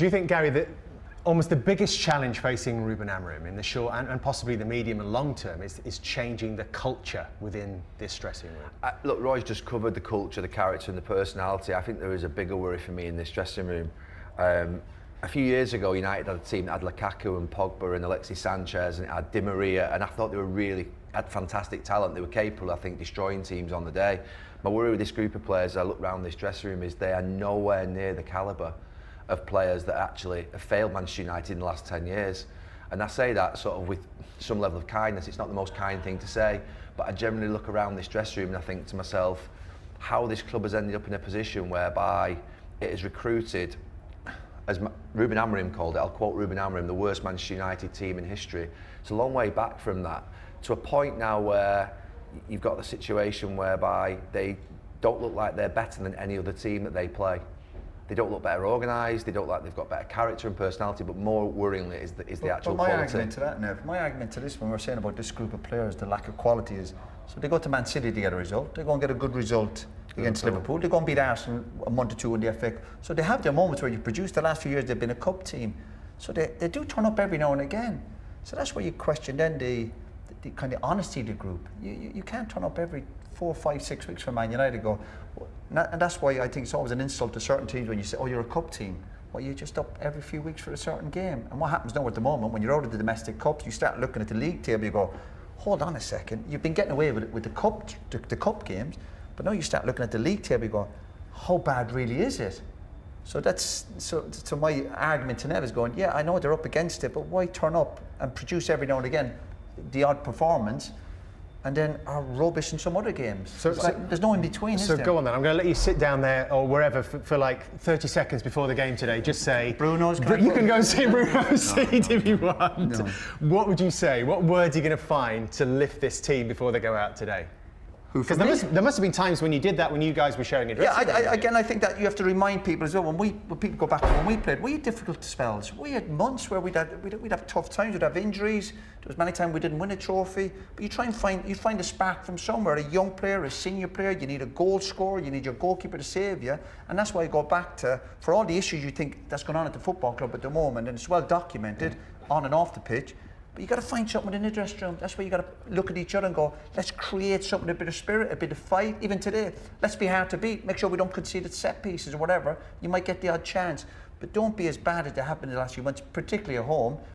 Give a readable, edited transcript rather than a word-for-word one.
Do you think, Gary, that almost the biggest challenge facing Ruben Amorim in the short and possibly the medium and long term is changing the culture within this dressing room? Look, Roy's just covered the culture, the character and the personality. I think there is a bigger worry for me in this dressing room. A few years ago, United had a team that had Lukaku and Pogba and Alexis Sanchez, and it had Di Maria, and I thought they were had fantastic talent. They were capable, I think, destroying teams on the day. My worry with this group of players, I look around this dressing room, is they are nowhere near the calibre of players that actually have failed Manchester United in the last 10 years. And I say that sort of with some level of kindness. It's not the most kind thing to say, but I generally look around this dressing room and I think to myself, how this club has ended up in a position whereby it has recruited, as Ruben Amorim called it, I'll quote Ruben Amorim, the worst Manchester United team in history. It's a long way back from that to a point now where you've got the situation whereby they don't look like they're better than any other team that they play. They don't look better organised, they don't look like they've got better character and personality, but more worryingly is the actual quality. Argument to that, Nev, my argument to this, when we're saying about this group of players, the lack of quality is, so they go to Man City to get a result, they go and get a good result against Liverpool, they go and beat Arsenal a month or two in the FA. So they have their moments where you produce. The last few years they've been a cup team, so they do turn up every now and again. So that's where you question then the kind of honesty of the group. You can't turn up every 4, 5, 6 weeks for Man United and go, and that's why I think it's always an insult to certain teams when you say, oh, you're a cup team. Well, you're just up every few weeks for a certain game. And what happens now at the moment, when you're out of the domestic cups, you start looking at the league table, you go, hold on a second, you've been getting away with the cup games, but now you start looking at the league table, you go, how bad really is it? So so my argument to Nev is going, yeah, I know they're up against it, but why turn up and produce every now and again the odd performance and then are rubbish in some other games? So there's no in between, is there? So go on then, I'm going to let you sit down there or wherever for like 30 seconds before the game today. Just say, Bruno's you can go and see Bruno's seat if you want. No. What would you say? What words are you going to find to lift this team before they go out today? Because there must have been times when you did that when you guys were sharing a dressing room. Again, I think that you have to remind people as well. When people go back to when we played, we had difficult spells. We had months where we'd have tough times. We'd have injuries. There was many times we didn't win a trophy. But you find a spark from somewhere. A young player, a senior player. You need a goal scorer. You need your goalkeeper to save you. And that's why I go back to, for all the issues you think that's going on at the football club at the moment, and it's well documented on and off the pitch. But you got to find something in the dressing room. That's where you got to look at each other and go, let's create something, a bit of spirit, a bit of fight. Even today, let's be hard to beat. Make sure we don't concede at set pieces or whatever. You might get the odd chance, but don't be as bad as they have been in the last few months, particularly at home.